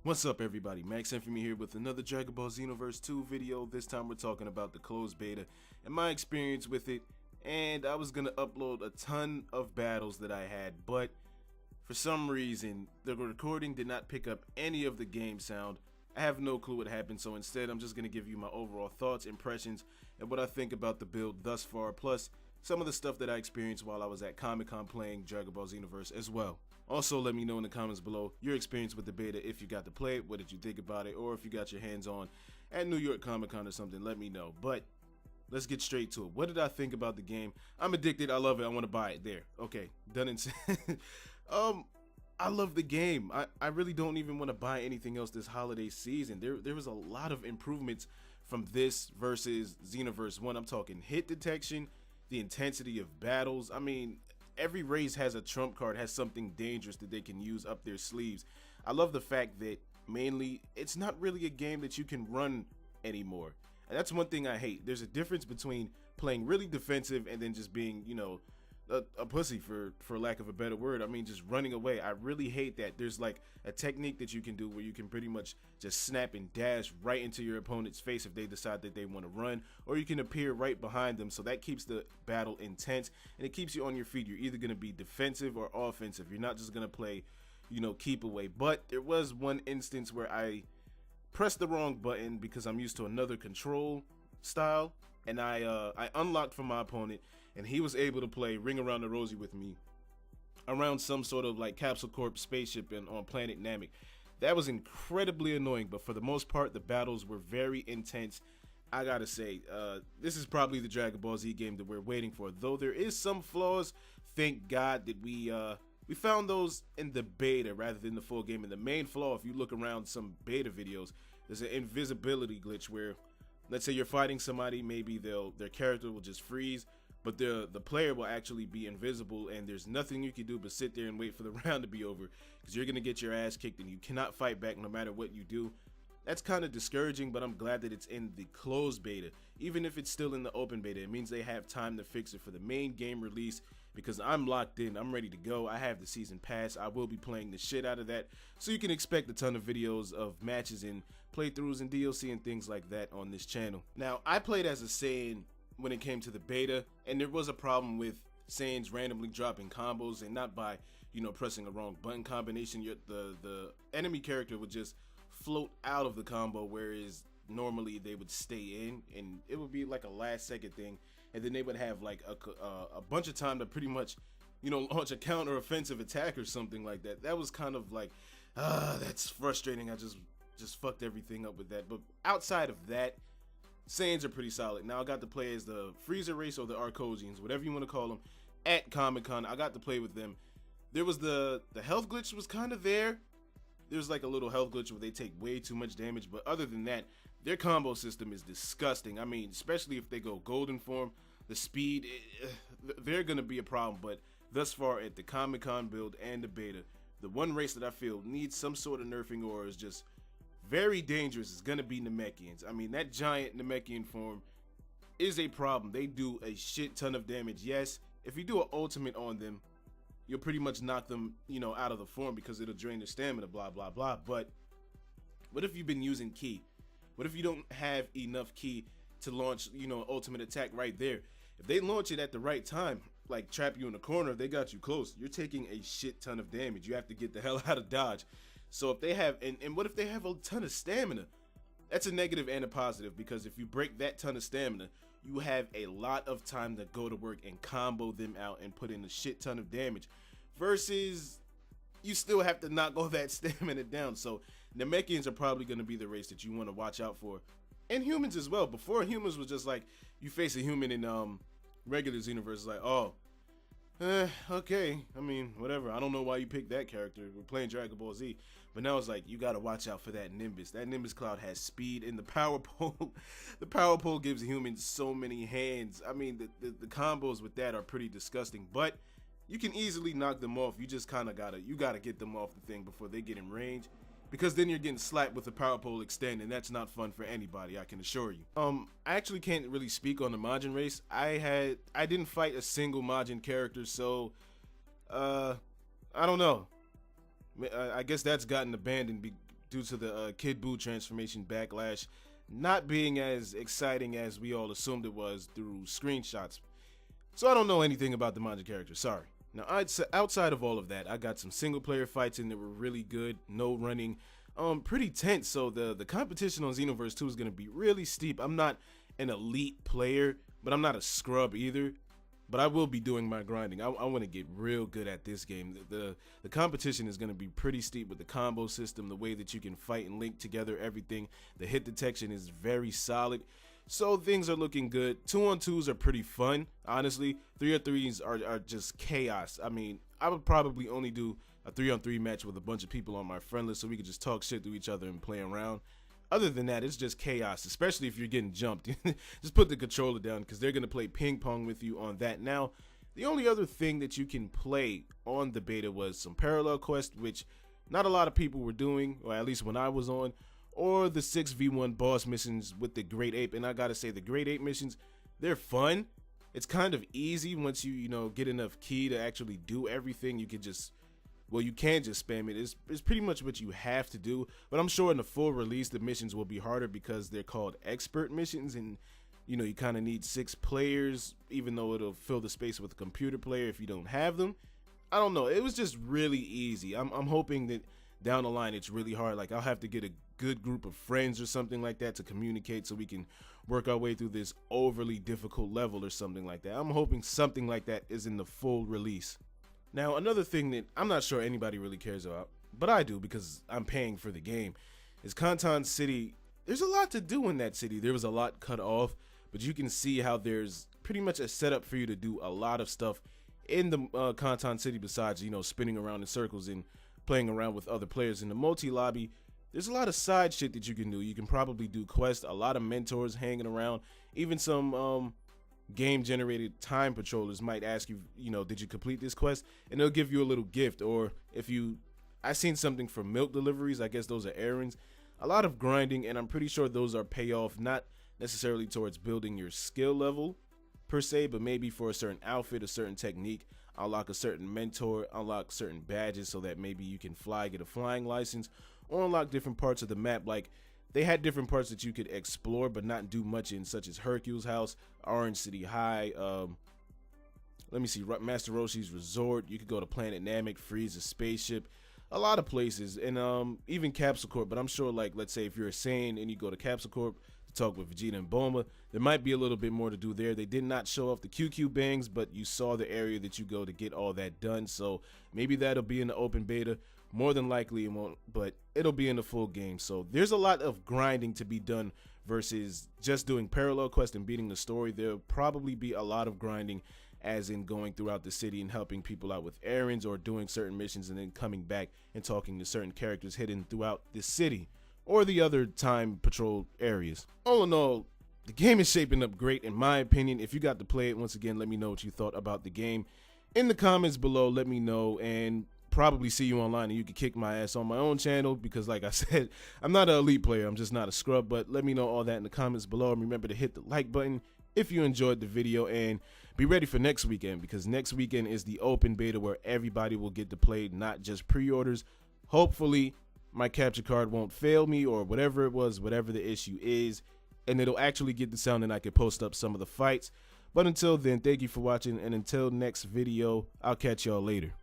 What's up everybody, Max Infamy here with another Dragon Ball Xenoverse 2 video. This time we're talking about the closed beta and my experience with it. And I was gonna upload a ton of battles that I had, but for some reason the recording did not pick up any of the game sound. I have no clue what happened, so instead I'm just gonna give you my overall thoughts, impressions, and what I think about the build thus far, plus some of the stuff that I experienced while I was at Comic-Con playing Dragon Ball Xenoverse as well. Also, let me know in the comments below your experience with the beta, if you got to play it, what did you think about it, or if you got your hands on at New York Comic-Con or something, let me know. But let's get straight to it. What did I think about the game? I'm addicted, I love it, I want to buy it. There, okay, done and said. I love the game. I really don't even want to buy anything else this holiday season. There was a lot of improvements from this versus Xenoverse 1. I'm talking hit detection, the intensity of battles. I mean, every race has a trump card, has something dangerous that they can use up their sleeves. I love the fact that mainly it's not really a game that you can run anymore. And that's one thing I hate. There's a difference between playing really defensive and then just being, you know, a pussy for lack of a better word. I mean, just running away. I really hate that. There's like a technique that you can do where you can pretty much just snap and dash right into your opponent's face if they decide that they want to run, or you can appear right behind them, so that keeps the battle intense and it keeps you on your feet. You're either going to be defensive or offensive. You're not just going to play, you know, keep away. But there was one instance where I pressed the wrong button because I'm used to another control style, and I unlocked for my opponent, and he was able to play Ring Around the Rosie with me around some sort of like Capsule Corp spaceship on planet Namek. That was incredibly annoying, but for the most part the battles were very intense. I gotta say, this is probably the Dragon Ball Z game that we're waiting for, though there is some flaws. Thank God that we found those in the beta rather than the full game. And the main flaw, if you look around some beta videos, there's an invisibility glitch where, let's say you're fighting somebody, maybe their character will just freeze, but the player will actually be invisible, and there's nothing you can do but sit there and wait for the round to be over, because you're gonna get your ass kicked and you cannot fight back no matter what you do. That's kind of discouraging, but I'm glad that it's in the closed beta. Even if it's still in the open beta, it means they have time to fix it for the main game release, because I'm locked in, I'm ready to go. I have the season pass, I will be playing the shit out of that, so you can expect a ton of videos of matches and playthroughs and DLC and things like that on this channel. Now, I played as a Saiyan when it came to the beta, and there was a problem with Saiyans randomly dropping combos, and not by, you know, pressing a wrong button combination. The enemy character would just float out of the combo, whereas normally they would stay in, and it would be like a last second thing, and then they would have like a bunch of time to pretty much, you know, launch a counter offensive attack or something like that. That was kind of like, that's frustrating. I just fucked everything up with that. But outside of that, Saiyans are pretty solid. Now I got to play as the Freezer race, or the Arcosians, whatever you want to call them, at Comic-Con. I got to play with them. There was the health glitch was kind of there. There's like a little health glitch where they take way too much damage, but other than that, their combo system is disgusting. I mean, especially if they go golden form, the speed, they're gonna be a problem. But thus far at the Comic-Con build and the beta, the one race that I feel needs some sort of nerfing or is just very dangerous is gonna be Namekians. I mean, that giant Namekian form is a problem. They do a shit ton of damage. Yes, if you do an ultimate on them, you'll pretty much knock them, you know, out of the form because it'll drain their stamina, blah, blah, blah. But what if you've been using ki? What if you don't have enough ki to launch, you know, ultimate attack right there? If they launch it at the right time, like trap you in the corner, they got you close, you're taking a shit ton of damage. You have to get the hell out of dodge. So if they have, and what if they have a ton of stamina? That's a negative and a positive, because if you break that ton of stamina, you have a lot of time to go to work and combo them out and put in a shit ton of damage, versus you still have to knock all that stamina down. So Namekians are probably going to be the race that you want to watch out for, and humans as well. Before, humans was just like, you face a human in regular Xenoverse, like, oh, okay, I mean, whatever. I don't know why you picked that character. We're playing Dragon Ball Z. But now it's like, you gotta watch out for that Nimbus. That Nimbus Cloud has speed, and the power pole. The power pole gives humans so many hands. I mean, the combos with that are pretty disgusting. But you can easily knock them off. You just kind of gotta get them off the thing before they get in range, because then you're getting slapped with the power pole extend, and that's not fun for anybody, I can assure you. I actually can't really speak on the Majin race. I didn't fight a single Majin character, so I don't know. I guess that's gotten abandoned due to the Kid Buu transformation backlash not being as exciting as we all assumed it was through screenshots. So I don't know anything about the manga character, sorry. Now, outside of all of that, I got some single player fights in that were really good, no running, pretty tense. So the competition on Xenoverse 2 is going to be really steep. I'm not an elite player, but I'm not a scrub either. But I will be doing my grinding. I want to get real good at this game. The competition is going to be pretty steep with the combo system, the way that you can fight and link together everything. The hit detection is very solid. So things are looking good. 2-on-2s are pretty fun, honestly. 3-on-3s are just chaos. I mean, I would probably only do a 3-on-3 match with a bunch of people on my friend list so we could just talk shit to each other and play around. Other than that, it's just chaos, especially if you're getting jumped. Just put the controller down because they're going to play ping pong with you on that. Now, the only other thing that you can play on the beta was some parallel quests, which not a lot of people were doing, or at least when I was on, or the 6v1 boss missions with the Great Ape. And I gotta say, the Great Ape missions, they're fun. It's kind of easy once you get enough key to actually do everything. You can just, well, you can just spam it. It's pretty much what you have to do. But I'm sure in the full release, the missions will be harder because they're called expert missions. And, you kind of need 6 players, even though it'll fill the space with a computer player if you don't have them. I don't know. It was just really easy. I'm hoping that down the line it's really hard. Like, I'll have to get a good group of friends or something like that to communicate so we can work our way through this overly difficult level or something like that. I'm hoping something like that is in the full release. Now, another thing that I'm not sure anybody really cares about, but I do because I'm paying for the game, is Kanton City. There's a lot to do in that city. There was a lot cut off, but you can see how there's pretty much a setup for you to do a lot of stuff in the Kanton City besides, spinning around in circles and playing around with other players. In the multi-lobby, there's a lot of side shit that you can do. You can probably do quests, a lot of mentors hanging around, even some game-generated time patrollers might ask you, did you complete this quest? And they'll give you a little gift. Or if I seen something for milk deliveries, I guess those are errands. A lot of grinding, and I'm pretty sure those are payoff, not necessarily towards building your skill level per se, but maybe for a certain outfit, a certain technique, unlock a certain mentor, unlock certain badges so that maybe you can get a flying license, or unlock different parts of the map. Like, they had different parts that you could explore but not do much in, such as Hercule's house, Orange City High, let me see, Master Roshi's resort. You could go to Planet Namek, freeze a spaceship, a lot of places, and even Capsule Corp. But I'm sure, like, let's say if you're a Saiyan and you go to Capsule Corp to talk with Vegeta and Bulma, there might be a little bit more to do there. They did not show off the QQ bangs, but you saw the area that you go to get all that done. So maybe that'll be in the open beta. More than likely it won't, but it'll be in the full game. So there's a lot of grinding to be done versus just doing parallel quests and beating the story. There'll probably be a lot of grinding, as in going throughout the city and helping people out with errands or doing certain missions and then coming back and talking to certain characters hidden throughout the city or the other time patrol areas. All in all, the game is shaping up great in my opinion. If you got to play it, once again, let me know what you thought about the game in the comments below. Let me know, and probably see you online, and you can kick my ass on my own channel because, like I said, I'm not an elite player. I'm just not a scrub. But let me know all that in the comments below, and remember to hit the like button if you enjoyed the video, and be ready for next weekend, because next weekend is the open beta where everybody will get to play, not just pre-orders. Hopefully my capture card won't fail me, or whatever it was, whatever the issue is, and it'll actually get the sound and I can post up some of the fights. But until then, thank you for watching, and until next video, I'll catch y'all later.